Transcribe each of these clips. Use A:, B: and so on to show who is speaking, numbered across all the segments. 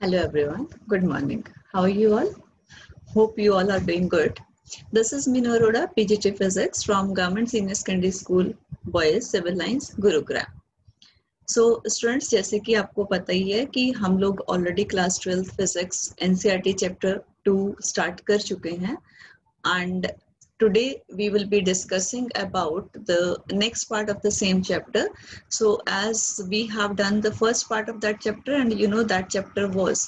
A: Hello everyone, good morning. How are you all? Hope you all are doing good. This is Minu Arora, PGT Physics from Government Senior Secondary School, Boys, Civil Lines, Gurugram. So students, जैसे कि आपको पता ही है कि हम लोग already class 12 physics NCERT chapter 2 start कर चुके हैं and today we will be discussing about the next part of the same chapter. So as we have done the first part of that chapter, and you know that chapter was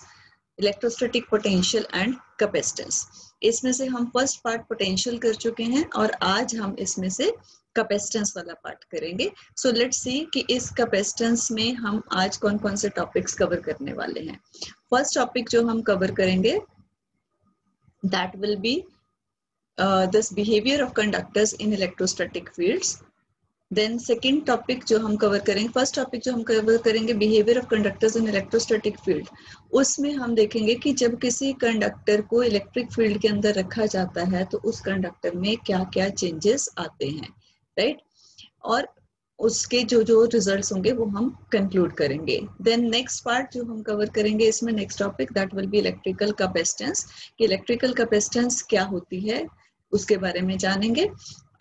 A: electrostatic potential and capacitance. इसमें से हम first part potential कर चुके हैं और आज हम इसमें से कैपेसिटेंस वाला पार्ट करेंगे. सो लेट्स सी कि इस कैपेसिटेंस में हम आज कौन कौन से टॉपिक्स कवर करने वाले हैं. फर्स्ट टॉपिक जो हम कवर करेंगे that will be this behaviour of conductors in electrostatic fields. Then second topic जो हम कवर करेंगे, फर्स्ट टॉपिक जो हम कवर करेंगे behaviour of conductors in electrostatic field. उसमें हम देखेंगे कि जब किसी कंडक्टर को इलेक्ट्रिक फील्ड के अंदर रखा जाता है तो उस कंडक्टर में क्या क्या चेंजेस आते हैं, राइट? और उसके जो जो रिजल्ट्स होंगे वो हम कंक्लूड करेंगे. देन नेक्स्ट पार्ट जो हम कवर करेंगे इसमें next topic that will B electrical capacitance. कि इलेक्ट्रिकल कैपेसिटेंस क्या होती है उसके बारे में जानेंगे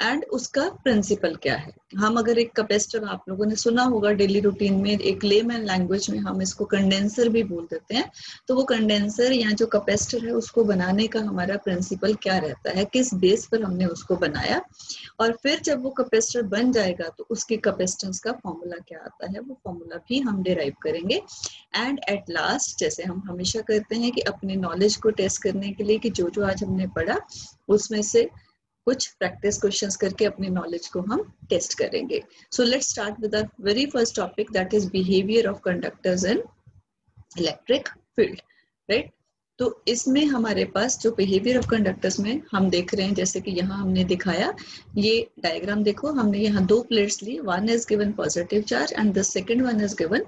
A: एंड उसका प्रिंसिपल क्या है. हम अगर एक कैपेसिटर, आप लोगों ने सुना होगा डेली रूटीन में, एक लेमैन लैंग्वेज में हम इसको कंडेंसर भी बोल देते हैं. तो वो कंडेंसर या जो कैपेसिटर है उसको बनाने का हमारा प्रिंसिपल क्या रहता है, किस बेस पर हमने उसको बनाया, और फिर जब वो कैपेसिटर बन जाएगा तो उसकी कैपेसिटेंस का फॉर्मूला क्या आता है, वो फॉर्मूला भी हम डिराइव करेंगे. एंड एट लास्ट, जैसे हम हमेशा करते हैं कि अपने नॉलेज को टेस्ट करने के लिए कि जो जो आज हमने पढ़ा उसमें से कुछ प्रैक्टिस क्वेश्चंस करके अपनी नॉलेज को हम टेस्ट करेंगे. So let's start with the very first topic that is behaviour of conductors in electric field, right? तो इसमें हमारे पास जो बिहेवियर ऑफ कंडक्टर्स में हम देख रहे हैं, जैसे कि यहाँ हमने दिखाया, ये डायग्राम देखो, हमने यहाँ दो प्लेट्स ली, one is given positive charge and the second one is given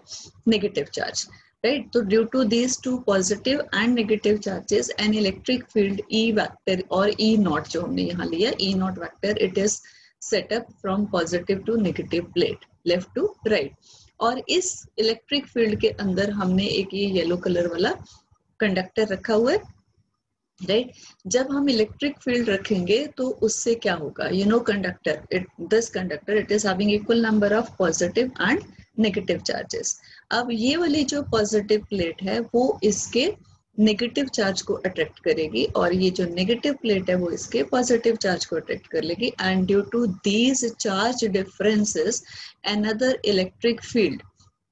A: negative charge, right? So due to these two positive and negative charges, an electric field E vector or E naught जो हमने यहाँ लिया, E naught vector, it is set up from positive to negative plate, left to right. और इस electric field के अंदर हमने एक ये येलो कलर वाला कंडक्टर रखा हुआ है, राइट? जब हम इलेक्ट्रिक फील्ड रखेंगे तो उससे क्या होगा, you know conductor, this conductor it is having equal number of positive and negative charges. अब ये वाली जो पॉजिटिव प्लेट है वो इसके नेगेटिव चार्ज को अट्रैक्ट करेगी और ये जो नेगेटिव प्लेट है वो इसके पॉजिटिव चार्ज को अट्रैक्ट कर लेगी. And due to these charge differences another electric field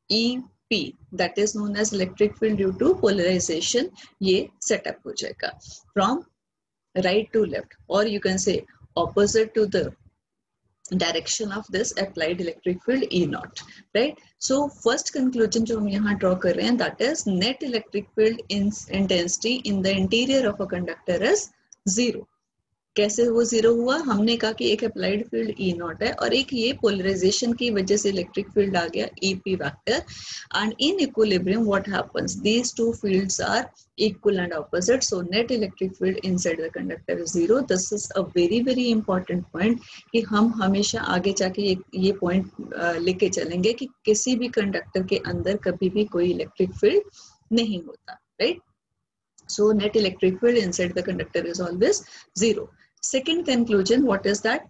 A: EP, that is known as electric field due to polarization, ये सेटअप हो जाएगा from right to left, or you can say opposite to the direction of this applied electric field E naught, right? So first conclusion जो हम यहाँ draw कर रहे हैं, that is net electric field intensity in the interior of a conductor is 0. कैसे वो zero हुआ? हमने कहा कि एक अप्लाइड फील्ड E नॉट है और एक ये पोलराइजेशन की वजह से इलेक्ट्रिक फील्ड आ गया EP vector. And in equilibrium what happens, these two fields are equal and opposite, so net electric field inside the conductor is zero. This is a very very important point कि हम हमेशा आगे जाके ये point लेके चलेंगे कि किसी भी कंडक्टर के अंदर कभी भी कोई इलेक्ट्रिक फील्ड नहीं होता, right? So net electric field inside the conductor is always zero. Second conclusion, what is that?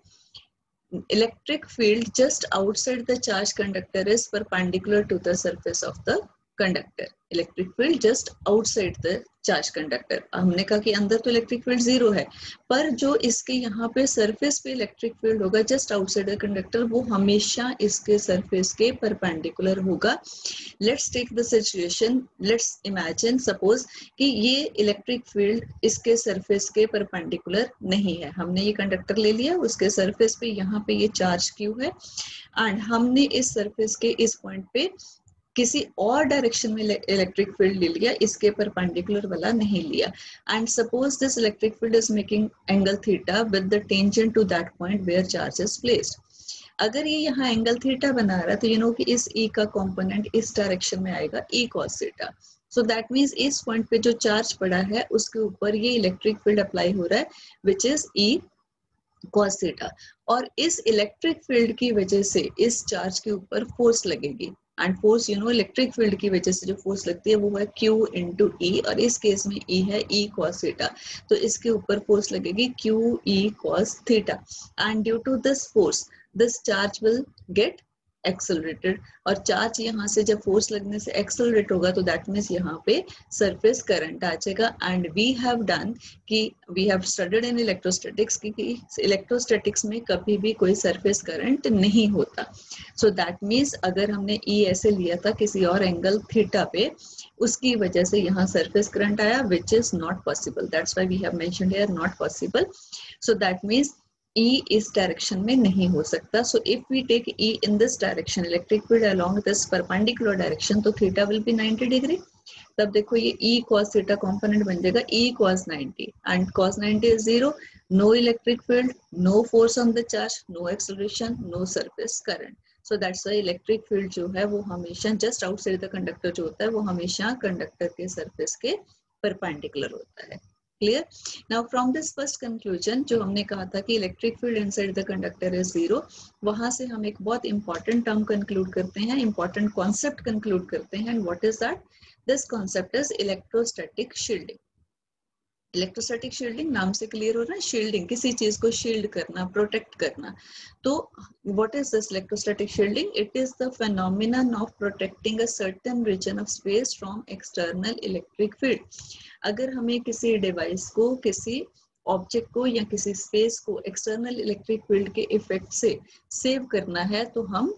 A: Electric field just outside the charged conductor is perpendicular to the surface of the conductor. Electric field just outside the charged conductor. हमने कहा कि अंदर तो electric field zero है, पर जो इसके यहाँ पे सरफेस पे इलेक्ट्रिक फील्ड होगा जस्ट आउटसाइड द कंडक्टर, वो हमेशा इसके सरफेस के परपेंडिकुलर होगा. Let's take the situation, let's imagine, suppose कि ये इलेक्ट्रिक फील्ड इसके सरफेस के परपेंडिकुलर नहीं है. हमने ये कंडक्टर ले लिया, उसके सरफेस पे यहाँ पे ये चार्ज क्यू है एंड हमने इस सरफेस के इस पॉइंट पे किसी और डायरेक्शन में इलेक्ट्रिक फील्ड ले लिया, इसके परपेंडिकुलर वाला नहीं लिया. And suppose this electric field is making angle theta with the tangent to that point where charge is placed. अगर ये यहाँ एंगल थीटा बना रहा है तो यू नो कि इस E का कंपोनेंट इस डायरेक्शन में आएगा, E cos theta. So that means इस पॉइंट पे जो चार्ज पड़ा है उसके ऊपर ये इलेक्ट्रिक फील्ड अप्लाई हो रहा है which is E cos theta. और इस इलेक्ट्रिक फील्ड की वजह से इस चार्ज के ऊपर फोर्स लगेगी, and force you know electric field की वजह से जो फोर्स लगती है वो है Q इंटू E, और इस केस में E है E cos थीटा, तो इसके ऊपर फोर्स लगेगी Q E cos theta, and due to this force this charge will get accelerated, और चार्ज यहाँ से जब फोर्स लगने से एक्सेलरेट होगा तो दैट मीन्स यहाँ पे सरफेस करंट आ जाएगा। एंड वी हैव डन कि we have studied in electrostatics कि इलेक्ट्रोस्टैटिक्स में कभी भी कोई सरफेस करंट नहीं होता। सो दैट मीन्स अगर हमने E ऐसे लिया था किसी और एंगल थीटा पे, उसकी वजह से यहाँ सरफेस करंट आया, which is not possible, that's why we have mentioned here not possible. So that means E इस डायरेक्शन में नहीं हो सकता। So if we take E in this direction, electric field along this perpendicular direction, तो theta will be 90 degree. तब देखो ये E cos theta component बन जाएगा E cos 90, and cos 90 is 0, no electric field, no force on the charge, no acceleration, no surface current. So that's why electric field जो है वो हमेशा just outside the conductor जो होता है वो हमेशा कंडक्टर के सरफेस के परपेंडिकुलर होता है। Clear? Now from this first conclusion, जो हमने कहा था कि electric field inside the conductor is 0, वहां से हम एक बहुत इंपॉर्टेंट टर्म कंक्लूड करते हैं, इंपॉर्टेंट कॉन्सेप्ट कंक्लूड करते हैं, and what is that? This concept is electrostatic shielding. Electrostatic shielding नाम से क्लियर हो रहा है, शील्डिंग, किसी चीज को शील्ड करना, प्रोटेक्ट करना। तो what is this electrostatic shielding? It is the phenomenon of protecting a certain region of space from external electric field. अगर हमें किसी डिवाइस को, किसी ऑब्जेक्ट को या किसी स्पेस को एक्सटर्नल इलेक्ट्रिक फील्ड के इफेक्ट से सेव करना है तो हम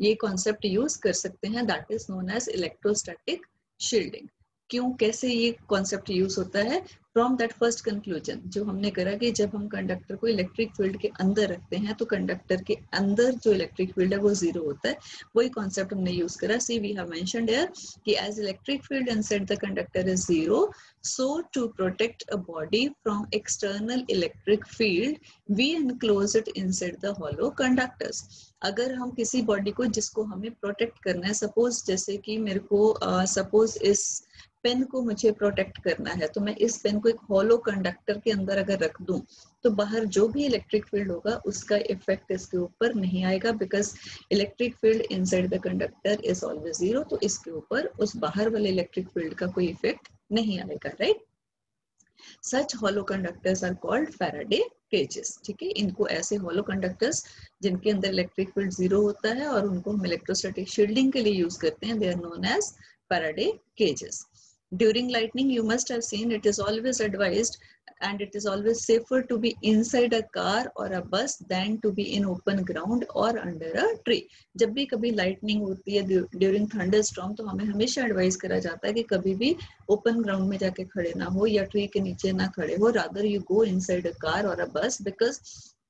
A: ये कॉन्सेप्ट यूज कर सकते हैं, that is known as electrostatic shielding. क्यों, कैसे ये कॉन्सेप्ट यूज होता है? फ्रॉम दैट फर्स्ट कंक्लूजन जो हमने करा कि जब हम कंडक्टर को इलेक्ट्रिक फील्ड के अंदर रखते हैं तो कंडक्टर के अंदर जो इलेक्ट्रिक फील्ड है वो 0 होता है, वही कॉन्सेप्ट हमने यूज करा। See we have mentioned here कि as electric field inside the conductor is 0, so to protect a body from external electric field we enclose it inside the hollow conductors। अगर हम किसी बॉडी को जिसको हमें protect करना है, सपोज जैसे कि मेरे को सपोज इस पेन को मुझे प्रोटेक्ट करना है, तो मैं इस पेन को एक हॉलो कंडक्टर के अंदर अगर रख दूं तो बाहर जो भी इलेक्ट्रिक फील्ड होगा उसका इफेक्ट इसके ऊपर नहीं आएगा, because electric field inside the conductor is always 0, तो इसके ऊपर उस बाहर वाले इलेक्ट्रिक फील्ड का कोई इफेक्ट नहीं आएगा, right? Such hollow conductors are called Faraday cages. ठीक है, इनको ऐसे हॉलो कंडक्टर्स जिनके अंदर इलेक्ट्रिक फील्ड 0 होता है और उनको हम इलेक्ट्रोस्टैटिक शील्डिंग के लिए यूज करते हैं, they are known as Faraday cages. During lightning, you must have seen it is always advised and it is always safer to be inside a car or a bus than to be in open ground or under a tree। जब भी कभी lightning होती है during thunderstorm, तो हमें हमेशा advice करा जाता है कि कभी भी ओपन ग्राउंड में जाके खड़े ना हो या ट्री के नीचे ना खड़े हो, rather you go inside a car और अ बस, बिकॉज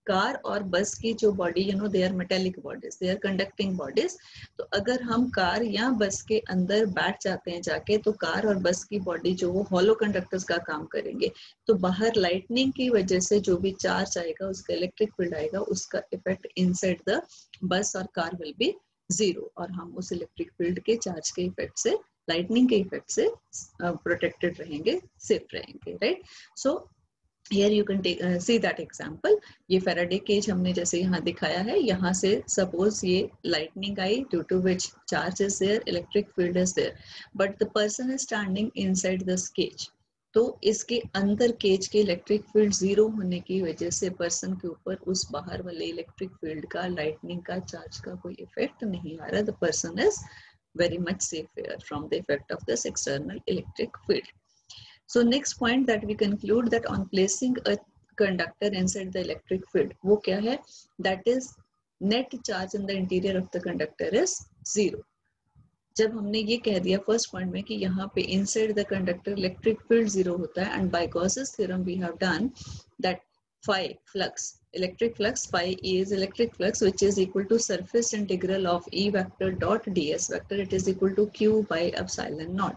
A: कार और बस की जो body you know they are metallic bodies, they are conducting bodies. तो अगर हम कार या बस के अंदर बैठ जाते हैं जाके, तो कार और बस की बॉडी जो वो हॉलो कंडक्टर्स का काम करेंगे, तो बाहर लाइटनिंग की वजह से जो भी चार्ज आएगा, उसका इलेक्ट्रिक फील्ड आएगा, उसका इफेक्ट इनसाइड द बस और कार विल बी 0, और हम उस इलेक्ट्रिक फील्ड के चार्ज के इफेक्ट से, लाइटनिंग के इफेक्ट से प्रोटेक्टेड रहेंगे, सेफ रहेंगे, right? So here you can take see that example। ये फैराडे केज हमने जैसे यहाँ दिखाया है, यहाँ से सपोज ये लाइटनिंग आई due to which charge is there, electric field is there, but the person is standing inside this cage, तो इसके अंदर केज के इलेक्ट्रिक फील्ड 0 होने की वजह से पर्सन के ऊपर उस बाहर वाले इलेक्ट्रिक फील्ड का, लाइटनिंग का, चार्ज का कोई इफेक्ट नहीं आ रहा। The person is very much safer from the effect of this external electric field। So next point that we conclude that on placing a conductor inside the electric field, वो क्या है? That is net charge in the interior of the conductor is 0। जब हमने ये कह दिया first point में कि यहाँ पे inside the conductor electric field 0 होता है, and by Gauss's theorem we have done that phi flux, electric flux, phi E is electric flux, which is equal to surface integral of E vector dot ds vector, it is equal to Q by epsilon naught।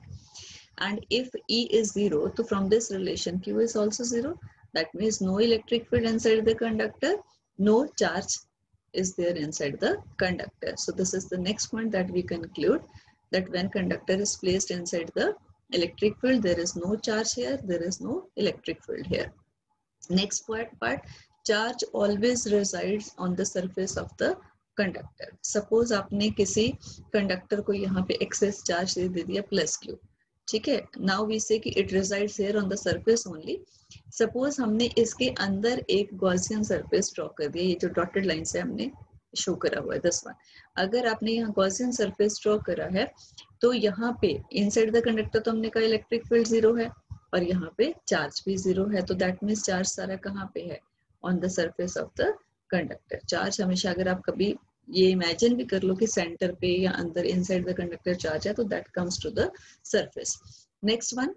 A: And if E is 0, so from this relation Q is also 0, that means no electric field inside the conductor, no charge is there inside the conductor। So this is the next point that we conclude, that when conductor is placed inside the electric field, there is no charge here, there is no electric field here। Next part, charge always resides on the surface of the conductor. Suppose आपने किसी conductor को यहाँ पे access charge दे दिया plus Q, ठीक है। Now we से कि it resides here on the surface only. Suppose हमने इसके अंदर एक गॉसियन सरफेस ड्रॉ कर दिया, ये जो डॉटेड लाइन से हमने शो करा हुआ है दिस वन। अगर आपने यहाँ गॉसियन सरफेस ड्रॉ करा है तो यहाँ पे इनसाइड द कंडक्टर तो हमने कहा इलेक्ट्रिक फील्ड जीरो है और यहाँ पे चार्ज भी जीरो है, तो दैट मीन्स चार्ज सारा कहाँ पे है, on the surface of the conductor. Charge हमेशा, अगर आप कभी ये इमेजिन भी कर लो कि सेंटर पे या अंदर इनसाइड द कंडक्टर चार्ज है, तो that comes to the surface. Next one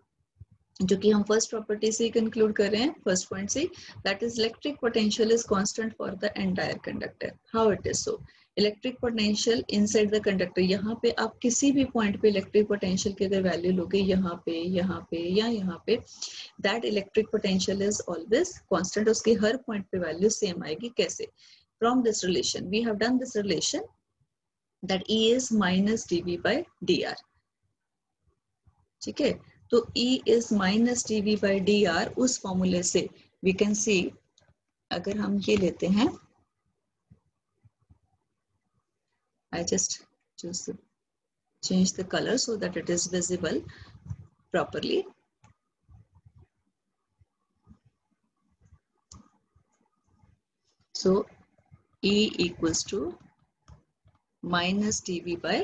A: जो कि हम फर्स्ट प्रॉपर्टी से कंक्लूड कर रहे हैं, फर्स्ट पॉइंट से, that is electric potential is constant for the entire conductor. How it is so? Electric potential inside the conductor, यहाँ पे आप किसी भी पॉइंट पे इलेक्ट्रिक पोटेंशियल की अगर वैल्यू लोगे, यहाँ पे या यहाँ पे, that electric potential is always constant. उसकी हर पॉइंट पे वैल्यू सेम आएगी। कैसे? From this relation we have done this relation that E is minus dV by dr, ठीक है। तो E is minus dV by dr, उस फॉर्मूले से we can see, अगर हम ये लेते हैं, I just change the color so that it is visible properly. So E equals to minus dV by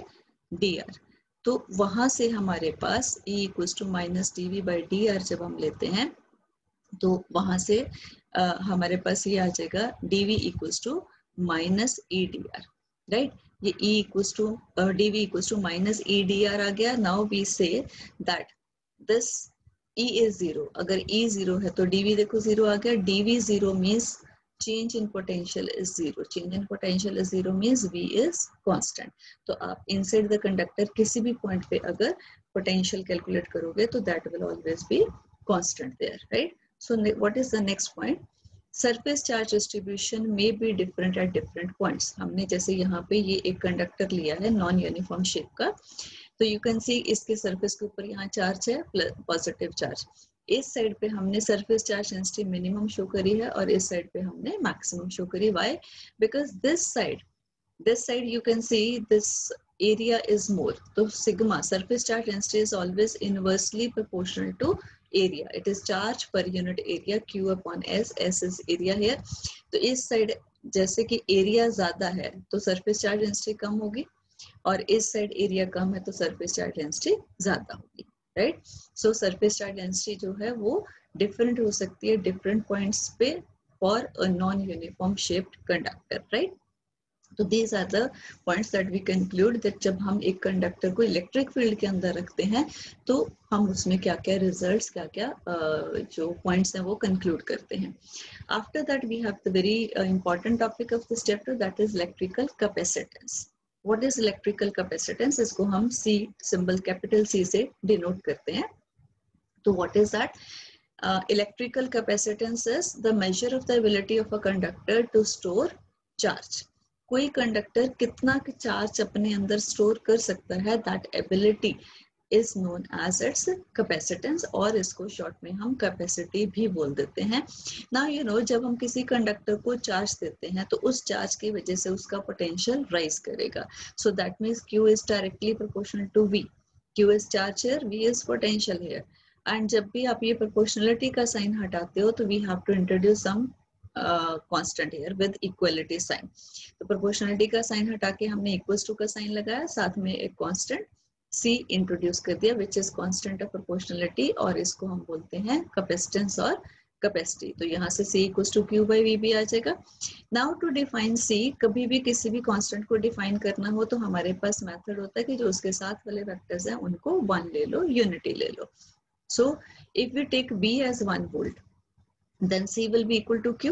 A: dr, तो वहां से हमारे पास E equals to minus dV by dr जब हम लेते हैं तो वहां से हमारे पास ये आ जाएगा dV equals to minus E dr, right. ये E equals to dV equals to minus E dr आ गया। Now we say that this E is zero, अगर E zero है तो dV देखो zero आ गया। dV zero means change in potential is zero, change in potential is zero means V is constant। तो आप inside the conductor किसी भी point पे अगर potential calculate करोगे तो that will always be constant there, right? So what is the next point? Surface charge distribution may be different at different points। हमने जैसे यहाँ पे ये एक कंडक्टर लिया है नॉन यूनिफॉर्म शेप का, तो यू कैन सी इसके सरफेस के ऊपर यहाँ चार्ज है पॉजिटिव चार्ज। इस साइड पे हमने surface charge density minimum show करी है और इस साइड पे हमने मैक्सिमम शो करी। Why? Because this side you can see this area is more, तो sigma surface charge density is always inversely proportional to area, it is charge per unit area Q upon S, S is area here। तो इस side जैसे कि area ज्यादा है तो surface charge density कम होगी और इस साइड एरिया कम है तो सरफेस चार्ज डेंसिटी ज्यादा होगी, right. So surface charge density जो है वो डिफरेंट हो सकती है डिफरेंट पॉइंट्स पे for a non uniform shaped conductor, right. तो these are the points that we conclude that जब हम एक कंडक्टर को इलेक्ट्रिक फील्ड के अंदर रखते हैं तो हम उसमें क्या क्या रिजल्ट्स, क्या क्या जो पॉइंट्स हैं वो कंक्लूड करते हैं। After that we have the very important topic of this chapter that is electrical capacitance. What is electrical capacitance? इसको हम C सिंबल कैपिटल C से डिनोट करते हैं। तो what is that? Electrical capacitance is the measure of the ability of a conductor to store charge. कोई conductor कितना charge अपने अंदर स्टोर कर सकता है, that ability is known as its capacitance, और इसको शॉर्ट में हम कैपेसिटी भी बोल देते हैं। नाउ यू नो जब हम किसी कंडक्टर को चार्ज देते हैं तो उस चार्ज की वजह से उसका पोटेंशियल राइज करेगा। So that means Q is directly proportional to V। Q is charge here, V is potential here. And जब भी आप ये प्रोपोर्शनलिटी का साइन हटाते हो तो we have to introduce some constant here with equality sign. तो प्रोपोर्शनलिटी का साइन हटा के हमने इक्वल्स टू का साइन लगाया, साथ में एक कांस्टेंट C इंट्रोड्यूस कर दिया which is constant of proportionality, और इसको हम बोलते हैं कैपेसिटेंस और कैपेसिटी। तो यहाँ से C equals to Q by V भी आ जाएगा। नाउ टू डिफाइन C, कभी भी किसी भी कांस्टेंट को डिफाइन करना हो तो हमारे पास मेथड होता है कि जो उसके साथ वाले वेक्टर्स हैं उनको 1 ले लो, यूनिटी ले लो। So if we take B as 1 volt then C will be equal to Q,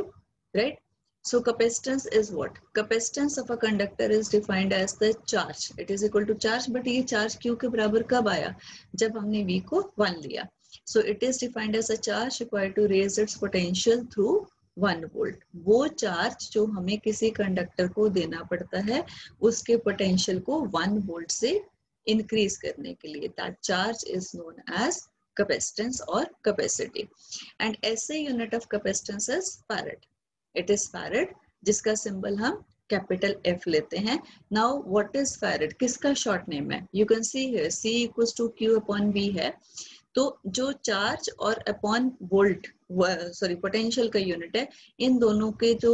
A: right? So capacitance is what? Capacitance of a conductor is defined as the charge. It is equal to charge, but ये charge Q के बराबर कब आया? जब हमने V को 1 लिया। So it is defined as a charge required to raise its potential through 1 volt. वो चार्ज जो हमें किसी कंडक्टर को देना पड़ता है उसके पोटेंशियल को 1 वोल्ट से इंक्रीज करने के लिए, that charge is known as capacitance or capacity. And SI unit of capacitance is farad. It is farad जिसका सिंबल हम कैपिटल F लेते हैं. नाउ व्हाट इज फैरेड, किसका शॉर्ट नेम है? You can see here C equals to Q upon V है. तो जो charge और अपॉन वोल्ट, सॉरी पोटेंशियल का यूनिट है, इन दोनों के जो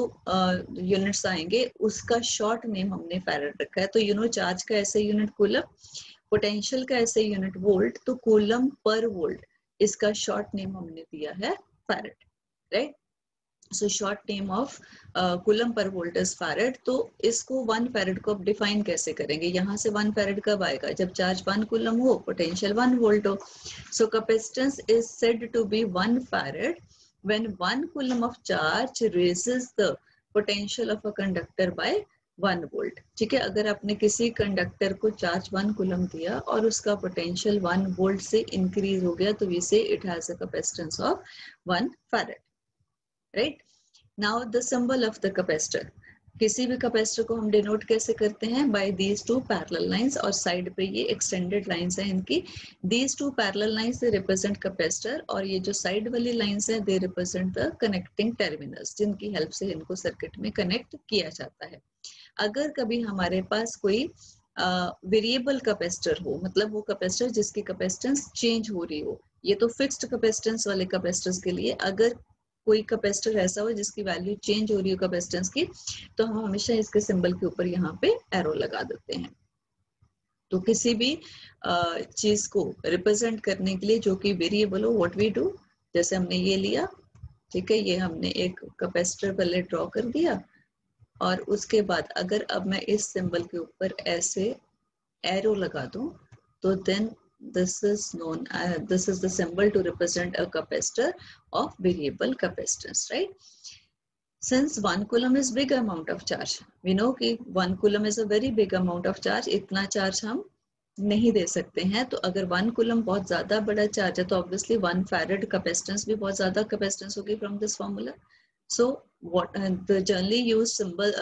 A: यूनिट्स आएंगे उसका शॉर्ट नेम हमने फैरेड रखा है. तो यू नो चार्ज का ऐसे यूनिट कूलम, पोटेंशियल का ऐसे यूनिट वोल्ट, तो कूलम पर वोल्ट इसका शॉर्ट नेम हमने दिया है farad, right. So short name of coulomb per volt is farad. तो इसको 1 फैरेड को अब डिफाइन कैसे करेंगे? यहाँ से 1 फैरेड कब आएगा? जब चार्ज 1 कूलम हो, पोटेंशियल 1 वोल्ट हो. So capacitance is said to be 1 farad when 1 coulomb of charge raises the potential of a conductor by 1 volt. ठीक है, अगर आपने किसी कंडक्टर को चार्ज 1 कूलम दिया और उसका पोटेंशियल 1 वोल्ट से इंक्रीज हो गया, तो we say it has a capacitance of 1 farad, right. Now the symbol of the capacitor. किसी भी कैपेसिटर को हम डिनोट कैसे करते हैं? By these two parallel lines, और साइड पे ये एक्सटेंडेड लाइंस है इनकी. These two parallel lines they represent capacitor, और ये जो साइड वाली लाइंस है they represent the connecting terminals, जिनकी हेल्प से इनको सर्किट में कनेक्ट किया जाता है. अगर कभी हमारे पास कोई वेरिएबल कैपेसिटर हो, मतलब वो कैपेसिटर जिसकी कैपेसिटेंस चेंज हो रही हो, ये तो फिक्स्ड कैपेसिटेंस वाले कैपेसिटर्स के लिए. अगर कोई कैपेसिटर ऐसा हो जिसकी वैल्यू चेंज हो रही हो कैपेसिटेंस की, तो हम हमेशा इसके सिंबल के ऊपर यहाँ पे एरो लगा देते हैं. तो किसी भी चीज को रिप्रेजेंट करने के लिए जो कि वेरिएबल हो, व्हाट वी डू, जैसे हमने ये लिया, ठीक है, ये हमने एक कैपेसिटर पहले ड्रॉ कर दिया, और उसके बाद अगर अब मैं इस सिंबल के ऊपर ऐसे एरो लगा दूं, तो then this is known this is the symbol to represent a capacitor of variable capacitance, right. Since 1 coulomb is big amount of charge, we know कि 1 coulomb is a very big amount of charge. इतना charge हम नहीं दे सकते हैं. तो अगर 1 coulomb बहुत ज्यादा बड़ा चार्ज है, तो ऑब्वियसली 1 फैरेड कैपेसिटेंस भी बहुत ज्यादा कैपेसिटेंस होगी from this formula. So what the generally used symbol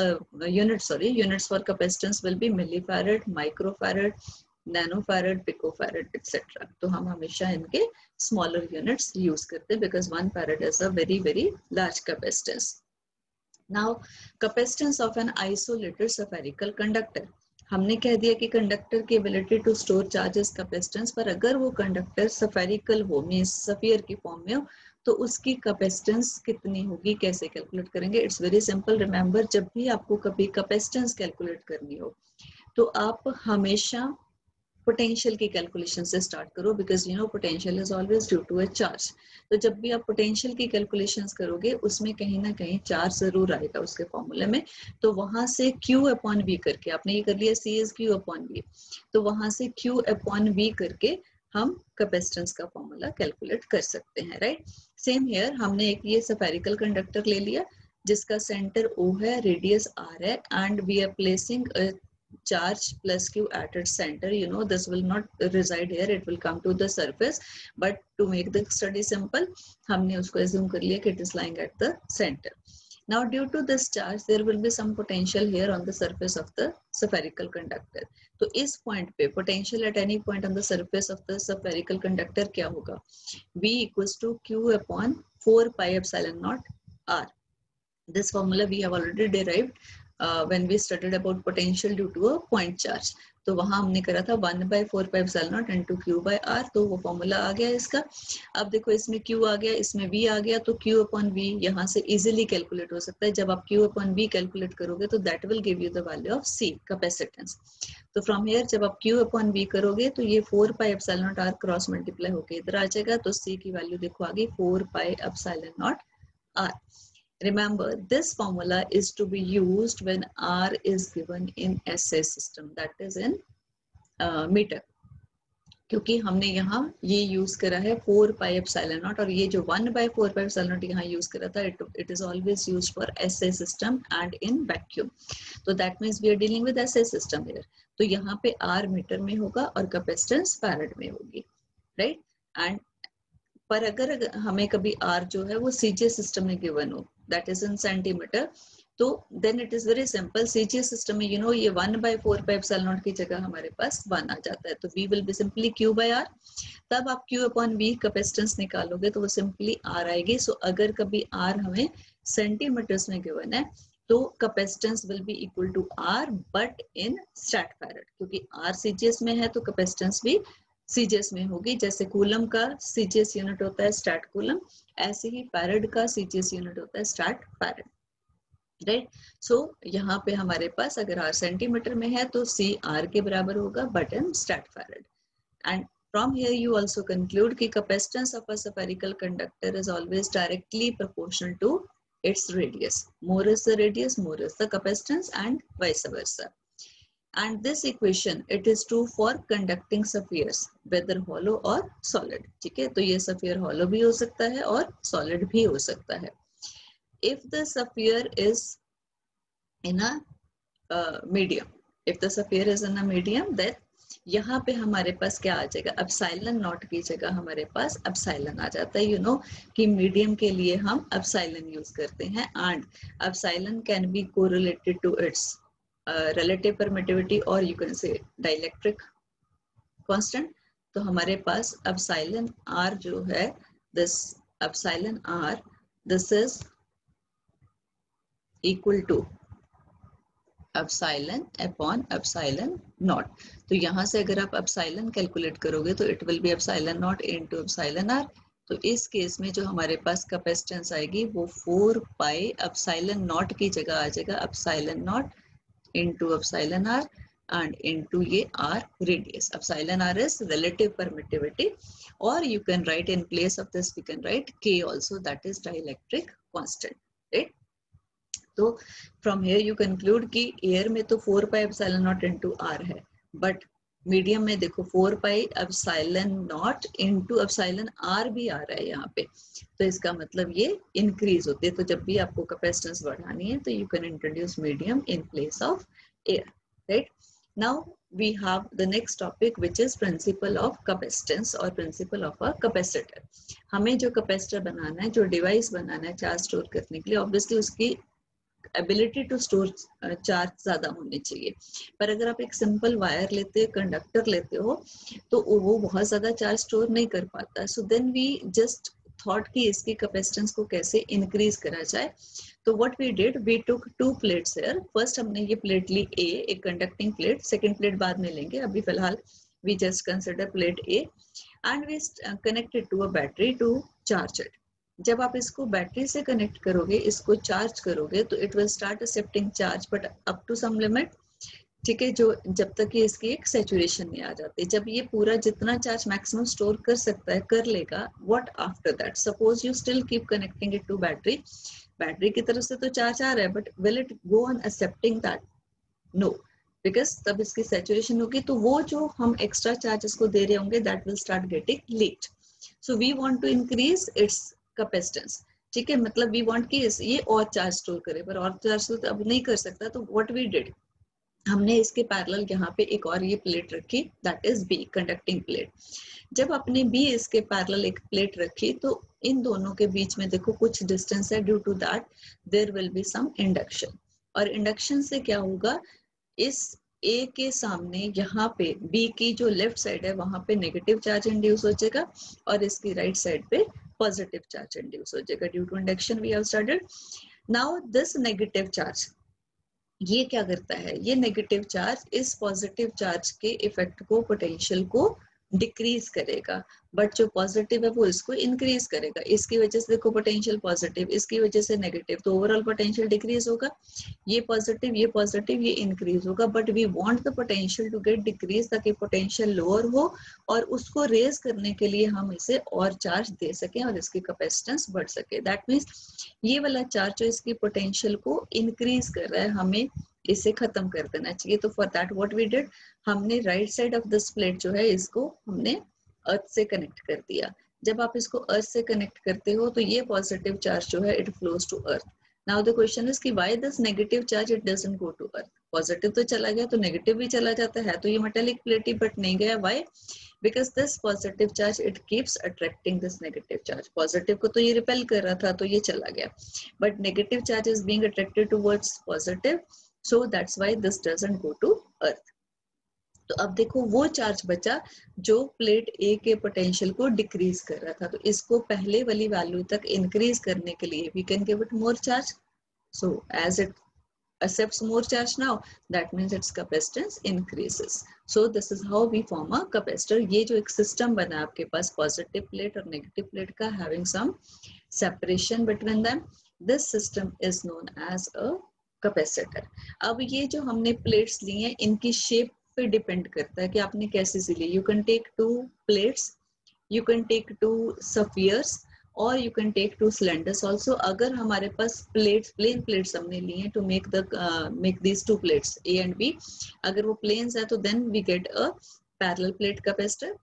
A: units for capacitance will be millifarad, microfarad, nanofarad, picofarad, etc. तो हम हमेशा इनके smaller units use करते हैं because 1 farad is a very very large capacitance. Now capacitance of an isolated spherical conductor. हमने कह दिया कि कंडक्टर की ability to store charges capacitance पर, अगर वो कंडक्टर स्फेरिकल हो, मींस स्फीयर की फॉर्म में हो, तो उसकी कैपेसिटेंस कितनी होगी, कैसे कैलकुलेट करेंगे? It's very simple. रिमेंबर, जब भी आपको कभी कैपेसिटेंस कैलकुलेट करनी हो, तो आप हमेशा पोटेंशियल की कैलकुलेशन से स्टार्ट करो, because you know potential is always due to a charge. तो जब भी आप पोटेंशियल की कैलकुलेशंस करोगे, उसमें कहीं ना कहीं चार्ज जरूर आएगा उसके फॉर्मूले में. तो वहां से Q अपॉन V करके, आपने ये कर लिया C is Q upon V, तो वहां से Q अपॉन V करके हम कैपेसिटेंस का फॉर्मूला कैलकुलेट कर सकते हैं, राइट. सेम हियर, हमने एक ये स्फेरिकल कंडक्टर ले लिया जिसका सेंटर O है, रेडियस R है, and we are placing charge plus Q at its center. You know this will not reside here, it will come to the surface, but to make the study simple, हमने उसको assume कर लिया कि it is lying at the center. Now due to this charge there will be some potential here on the surface of the spherical conductor. तो इस point पे potential at any point on the surface of the spherical conductor क्या होगा? V equals to Q upon 4 pi epsilon naught R. This formula we have already derived when we studied about potential due to a point charge. तो वहां हमने करा था 1/4 pi epsilon naught into Q by R, तो वो formula आ गया इसका. अब देखो इसमें Q आ गया, इसमें V आ गया, तो Q upon V यहाँ से easily कैलकुलेट हो सकता है. जब आप Q upon V कैलकुलेट करोगे तो that will give you the value of C, capacitance. तो from here जब आप Q upon V करोगे तो ये 4 pi epsilon naught R cross multiply होके इधर आ जाएगा, तो C की वैल्यू देखो आ गई 4 pi epsilon naught R. Remember, this formula is to be used when R is given in SI system, that is in meter. क्योंकि हमने यहाँ ये यूज करा है 4 pi epsilon naught, और ये जो 1/4 pi epsilon naught यहाँ यूज करा था, it is always used for SI system and in vacuum. तो that means we are dealing with SI system here. तो यहाँ पे R मीटर में होगा और कैपेसिटेंस फैरेड में होगी, राइट. एंड पर अगर हमें कभी R जो है वो CJ सिस्टम में गिवन हो, that is in centimetre, then it is very वेरी सिंपल. CJ सिस्टम में यू नो ये 1/4 pi epsilon naught की जगह हमारे पास 1 आ जाता है, तो V will be simply Q by R. तब आप Q upon V कैपेसिटेंस निकालोगे तो वो सिंपली R आएगी. सो अगर कभी R हमें सेंटीमीटर्स में गिवन है, तो capacitance will be equal to R but in stat farad, क्योंकि आर सीजीएस में है तो कैपेसिटेंस भी सीजीएस में होगी। जैसे कूलम का सीजीएस यूनिट होता है स्टैट कूलम, ऐसे ही फैरड का सीजीएस यूनिट होता है स्टैट फैरड, राइट। सो यहाँ पे हमारे पास अगर आर सेंटीमीटर में है तो सी आर के बराबर होगा but in stat farad. And from here you also conclude कि capacitance of a spherical conductor is always directly proportional to its radius. More is the radius, more is the capacitance, and vice versa. And this equation, it is true for conducting spheres, whether hollow or solid. ठीक है, तो ये sphere hollow भी हो सकता है और solid भी हो सकता है. If the sphere is in a medium, if the sphere is in a medium, then यहाँ पे हमारे पास क्या आ जाएगा, एप्सिलॉन नॉट की जगह हमारे पास एप्सिलॉन आ जाता है। यू नो कि मीडियम के लिए हम एप्सिलॉन यूज करते हैं and epsilon can be correlated to its relative permittivity और you can say dielectric constant. तो हमारे पास एप्सिलॉन आर जो है, this epsilon r, this is equal to epsilon upon epsilon naught. तो यहाँ से अगर आप एप्सिलॉन कैलकुलेट करोगे तो it will be epsilon naught into epsilon r. तो इस केस में जो हमारे पास कैपेसिटेंस आएगी वो 4 पाई एप्सिलॉन नॉट की जगह आ जाएगा epsilon naught into epsilon r and into ये r radius. Epsilon r is relative permittivity, और you can write in place of this we can write k also, that is dielectric constant, right. तो from here you conclude कि air में तो 4 pi epsilon naught into r है, but medium में देखो 4 pi epsilon naught into epsilon r भी आ रहा है यहाँ पे। तो इसका मतलब ये इंक्रीज होते हैं। तो जब भी आपको कैपेसिटेंस बढ़ानी है तो you can introduce medium in place of air, right. Now we have the next topic which is principle of capacitance और principle of a capacitor. हमें जो कैपेसिटर बनाना है, जो डिवाइस बनाना है चार्ज स्टोर करने के लिए, ऑब्वियसली उसकी एबिलिटी टू स्टोर चार्ज ज्यादा होनी चाहिए। पर अगर आप एक सिंपल वायर लेते हो, कंडक्टर लेते हो, तो वो बहुत ज्यादा चार्ज स्टोर नहीं कर पाता। So then we just thought कि इसकी कैपेसिटेंस को कैसे इंक्रीज करा जाए। तो what we did, we took 2 plates here. First हमने ये प्लेट ली ए, एक कंडक्टिंग प्लेट, सेकेंड प्लेट बाद में लेंगे, अभी फिलहाल we just consider plate A, and we connected to a battery to charge it. जब आप इसको बैटरी से कनेक्ट करोगे, इसको चार्ज करोगे, तो it will start shifting charge but up to some limit, ठीक है, जो जब तक कि इसकी एक सैचुरेशन नहीं आ जाती। जब ये पूरा जितना चार्ज मैक्सिमम स्टोर कर सकता है कर लेगा, what after that, suppose you still keep connecting it to battery, battery की तरफ से तो चार्ज आ रहा है, but will it go on excepting that? No, because तब इसकी सैचुरेशन होगी, तो वो जो हम एक्स्ट्रा चार्ज इसको दे रहे होंगे that will start getting leaked. So we want to increase its capacitance, ठीक है, मतलब वी वांट कि ये और चार्ज स्टोर करे, पर और चार्ज स्टोर अब नहीं कर सकता। तो व्हाट वी डिड, हमने इसके पैरेलल यहाँ पे एक और ये प्लेट रखी, that is B, conducting plate. जब आपने बी इसके पैरेलल एक प्लेट रखी, तो इन दोनों के बीच में देखो कुछ डिस्टेंस है, due to that there will be some induction. और इंडक्शन से क्या होगा, इस ए के सामने यहाँ पे बी की जो लेफ्ट साइड है वहां पे नेगेटिव चार्ज इंड्यूस हो जाएगा, और इसकी राइट साइड पे पॉजिटिव चार्ज इंड्यूस हो जाएगा due to induction we have started. Now this negative charge ये क्या करता है, ये नेगेटिव चार्ज इस पॉजिटिव चार्ज के इफेक्ट को, पोटेंशियल को डिक्रीज करेगा, बट जो पॉजिटिव है वो इसको इंक्रीज करेगा। इसकी वजह से देखो पोटेंशियल पॉजिटिव, इसकी वजह से नेगेटिव, तो ओवरऑल पोटेंशियल डिक्रीज होगा। ये पॉजिटिव ये इंक्रीज होगा, but we want the potential to get decrease, ताकि पोटेंशियल लोअर हो और उसको रेज करने के लिए हम इसे और चार्ज दे सकें और इसकी कैपेसिटेंस बढ़ सके। दैट मीन्स ये वाला चार्ज जो इसकी पोटेंशियल को इंक्रीज कर रहा है, हमें इसे खत्म कर देना चाहिए। तो for that what we did, हमने right side of this plate जो है इसको हमने अर्थ से कनेक्ट कर दिया। जब आप इसको अर्थ से कनेक्ट करते हो तो ये पॉजिटिव चार्ज जो है it flows to earth. Now the question is कि why this negative charge it doesn't go to earth. Positive तो चला गया तो नेगेटिव भी चला जाता है, तो ये मेटालिक प्लेट ही, बट नहीं गया। Why? Because this positive charge it keeps attracting this negative charge. Positive को तो ये रिपेल कर रहा था तो ये चला गया, but negative charge is being attracted towards positive, so that's why this doesn't go to earth. तो अब देखो वो चार्ज बचा जो प्लेट ए के पोटेंशियल को डिक्रीज कर रहा था, तो इसको पहले वाली वैल्यू तक इंक्रीज करने के लिए we can give it more charge. So as it accepts more charge now, that means its capacitance increases. So this is how we form a capacitor. ये जो एक system बना आपके पास positive plate और negative plate का, having some separation between them, this system is known as a capacitor. अब ये जो हमने plates ली हैं, इनकी shape पे depend करता है कि आपने कैसे सी ली. You can take two plates, you can take two spheres, और you can take two cylinders also. अगर हमारे पास प्लेट्स, प्लेन प्लेट्स हमने लिए हैं to make these two plates A and B, अगर वो प्लेन्स है तो then we get a parallel plate capacitor.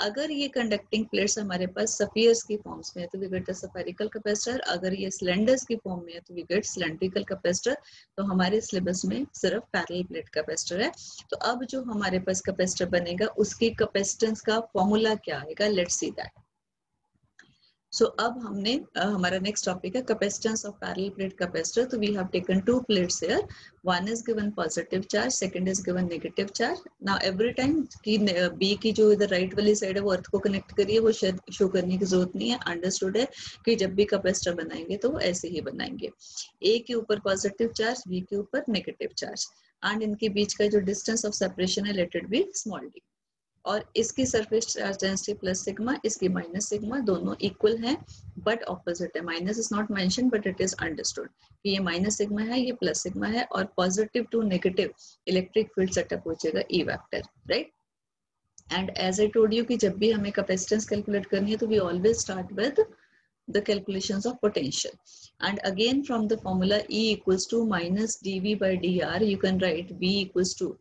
A: अगर ये कंडक्टिंग प्लेट्स हमारे पास सफियर्स की फॉर्म्स में है तो we get a spherical capacitor. अगर ये सिलेंडर्स की फॉर्म में है तो वी गेट सिलेंड्रिकल कैपेसिटर. तो हमारे सिलेबस में सिर्फ पैरेलल प्लेट कैपेसिटर है. तो अब जो हमारे पास कैपेसिटर बनेगा उसकी कैपेसिटेंस का फॉर्मूला क्या आएगा, लेट्स सी दैट. So अब हमने हमारा नेक्स्ट टॉपिक है capacitance of parallel plate capacitor. तो we have taken two plates here, one is given positive charge, second is given negative charge. Now every time की बी की जो इधर राइट वाली साइड है वो अर्थ को कनेक्ट करिए, वो शो करने की जरूरत नहीं है, अंडरस्टूड है कि जब भी कैपेसिटर बनाएंगे तो वो ऐसे ही बनाएंगे. ए के ऊपर पॉजिटिव चार्ज, बी के ऊपर नेगेटिव चार्ज, एंड इनके बीच का जो डिस्टेंस ऑफ सेपरेशन है let it be small D. और इसकी surface charge density plus sigma, इसकी माइनस सिग्मा, दोनों इक्वल हैं बट ऑपोजिट है. Minus is not mention but it is understood कि ये माइनस सिग्मा है, ये प्लस सिग्मा है, और positive to negative electric field setup हो जाएगा E vector, right. And as I told you कि जब भी हमें कैपेसिटेंस कैलकुलेट करनी है तो we always start with the calculations of potential, and again from the formula E equals to minus dV by dr, you can write V equals to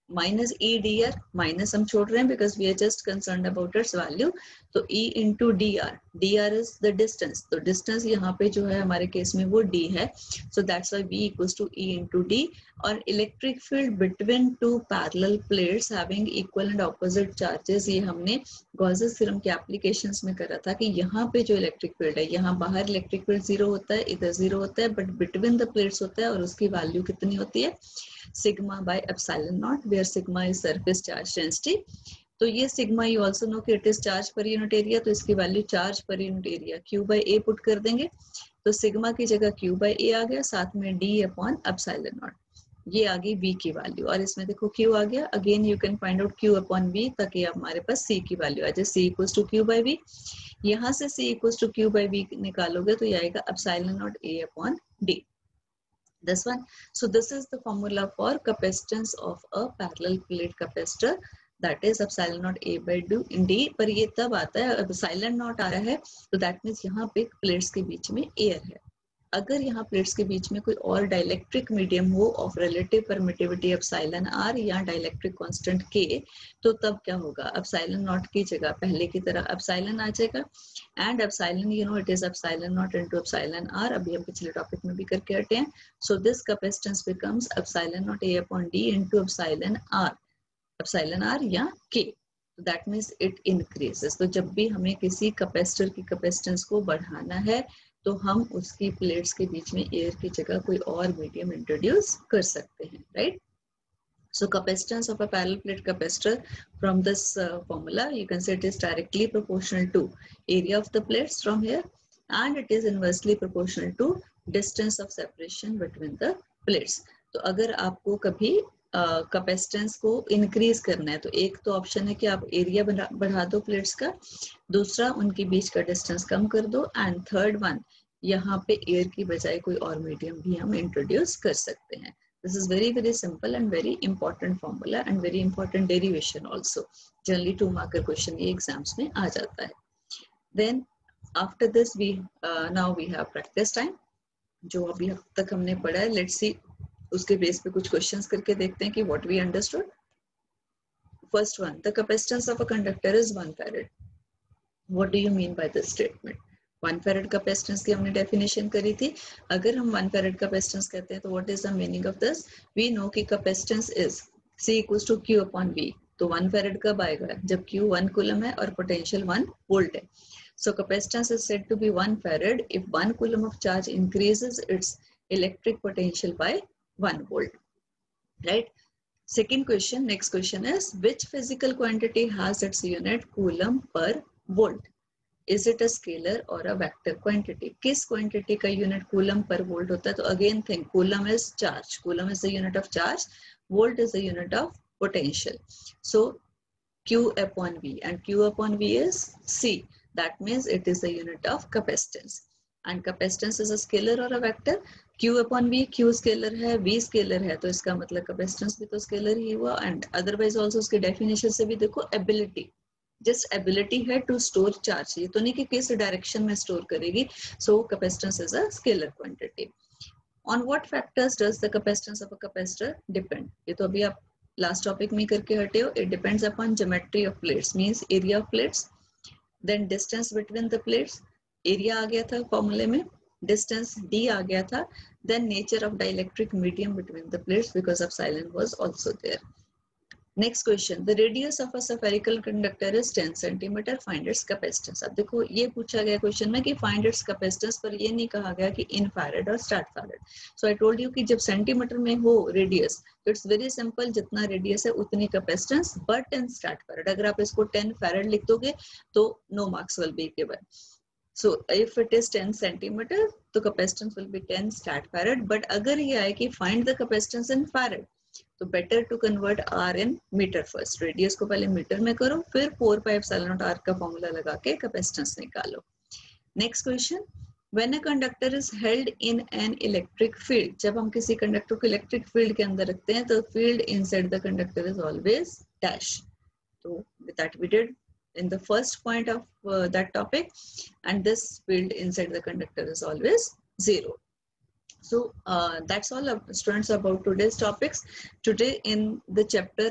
A: minus E D R. Minus हम छोड़ रहे हैं because we are just concerned about its value. तो E into D R, D R is the distance, तो distance यहाँ पे जो है हमारे केस में वो डी है. So that's why V equals to E into D. और electric field between two parallel plates having equal and opposite charges, ये हमने गॉसेस थ्योरम के एप्लीकेशंस में करा था कि यहाँ पे जो इलेक्ट्रिक फील्ड है, यहाँ बाहर इलेक्ट्रिक फील्ड जीरो होता है, इधर जीरो होता है, बट बिटवीन द प्लेट्स होता है, और उसकी वैल्यू कितनी होती है, sigma by epsilon naught, where sigma is surface charge density. तो ये sigma you also know कि it is charge per unit area, तो इसकी value charge per unit area Q by A put कर देंगे. तो सिग्मा की जगह Q by A आ गया, साथ में D अपॉन epsilon naught, ये आ गई V की वैल्यू. और इसमें देखो Q आ गया, again you can find out Q upon V ताकि हमारे पास C की वैल्यू आ जाए. C equals to Q by V, यहाँ से C equals to Q by V निकालोगे तो ये आएगा epsilon naught A upon D. This one. So this is the formula for capacitance of a parallel plate capacitor, that is epsilon naught A by D. पर ये तब आता है epsilon naught आ रहा है तो that means यहाँ पे प्लेट्स के बीच में एयर है. अगर यहाँ प्लेट्स के बीच में कोई और डाइलेक्ट्रिक मीडियम हो of relative permittivity epsilon R या डाइलेक्ट्रिक कांस्टेंट के, तो तब क्या होगा, एप्सिलॉन नॉट की जगह पहले की तरह एप्सिलॉन आ जाएगा. And epsilon you know it is epsilon naught into epsilon R, अभी हम पिछले टॉपिक में भी करके हटे हैं. So this capacitance becomes epsilon naught A upon D into epsilon R या K. That means it increases. तो जब भी हमें किसी कैपेसिटर की कैपेसिटेंस को बढ़ाना है तो हम उसकी प्लेट्स के बीच में एयर की जगह कोई और मीडियम इंट्रोड्यूस कर सकते हैं, right. So capacitance of a parallel plate capacitor from this formula, you can say it is directly proportional to area of the plates from here, and it is inversely proportional to distance of separation between the plates. तो अगर आपको कभी capacitance को increase करना है तो एक तो ऑप्शन है कि आप एरिया बढ़ा दो प्लेट्स का, दूसरा उनके बीच का डिस्टेंस कम कर दो, एंड थर्ड वन यहाँ पे एयर की बजाय कोई और मीडियम भी हम इंट्रोड्यूस कर सकते हैं. This is very very simple and very important formula and very important derivation also. Generally 2 marker question ये exams में आ जाता है. Then after this we now we have practice time. जो अभी अब तक हमने पढ़ा है, let's see उसके बेस पे कुछ questions करके देखते हैं कि what we understood. First one, the capacitance of a conductor is 1 farad. What do you mean by this statement? 1 farad capacitance की हमने डेफिनेशन करी थी. अगर हम 1 farad कैपेसिटेंस कहते हैं तो what is the meaning of this, we know कि capacitance is C equals to Q upon V. तो 1 farad कब आएगा, जब Q 1 कूलम है और पोटेंशियल 1 वोल्ट है. So capacitance is said to be 1 farad if 1 coulomb of charge increases its electric potential by 1 volt, right. Second question, next question is which physical quantity has its unit coulomb per volt. Is it a scalar or a vector quantity? किस quantity का unit coulomb per volt होता है? तो again think, coulomb is charge. Coulomb is the unit of charge. Volt is the unit of potential. So Q upon V, and Q upon V is C. That means it is the unit of capacitance. And capacitance is a scalar or a vector. Q upon V, Q scalar है, V scalar है, तो इसका मतलब capacitance भी तो scalar ही हुआ. And otherwise also उसके definition से भी देखो, ability. जस्ट एबिलिटी है टू स्टोर चार्ज, ये तो नहीं कि किस डायरेक्शन में स्टोर करेगी. So capacitance is a scalar quantity. On what factors does the capacitance of a capacitor depend? ये तो अभी आप लास्ट टॉपिक में करके हटे हो. It depends upon geometry of plates, means area of plates, then distance between the plates, area आ गया था फॉर्मूले में, डिस्टेंस d आ गया था, then nature of dielectric medium between the plates because of silent was also there. Next question, the radius of a spherical conductor is 10 centimetre, find its capacitance. अब देखो ये पूछा गया क्वेश्चन में कि फाइंड इट्स कैपेसिटेंस, पर ये नहीं कहा गया कि इन फैराड और stat farad. So I told you कि जब सेंटीमीटर में हो रेडियस तो इट्स वेरी सिंपल, जितना रेडियस है उतनी capacitance, but in stat farad. अगर आप इसको 10 फैराड लिख दोगे तो no marks will be given. So if it is 10 centimeter, तो capacitance will be 10 stat farad. But अगर ये आए कि find the capacitance in farad, तो better to convert R in meter first. Radius को पहले मीटर में करो, फिर 4 pi epsilon naught R का फॉर्मूला लगा के capacitance निकालो. Next question, when a conductor is held in an electric field, जब हम किसी कंडक्टर को इलेक्ट्रिक फील्ड के अंदर रखते हैं तो field inside the conductor is always dash. So that we did in the first point of that topic, and this field inside the conductor is always 0. So that's all students about today's topics. Today in the chapter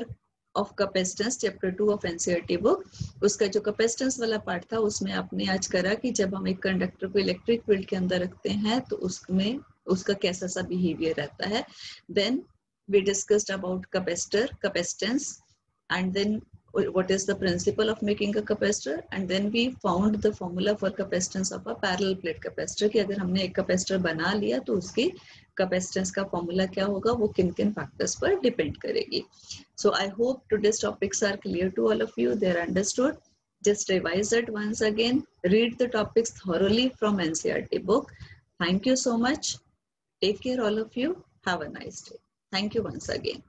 A: of capacitance, chapter 2 of NCERT book, उसका जो capacitance वाला part था उसमें आपने आज करा कि जब हम एक कंडक्टर को इलेक्ट्रिक फील्ड के अंदर रखते हैं तो उसमें उसका कैसा सा बिहेवियर रहता है. Then we discussed about capacitor, capacitance, and then what is the principle of making a capacitor, and then we found the formula for capacitance of a parallel plate capacitor कि अगर हमने एक capacitor बना लिया तो उसकी capacitance का formula क्या होगा, वो किन किन factors पर depend करेगी. So I hope today's topics are clear to all of you, they are understood. Just revise it once again, read the topics thoroughly from NCERT book. Thank you so much. Take care all of you. Have a nice day. Thank you once again.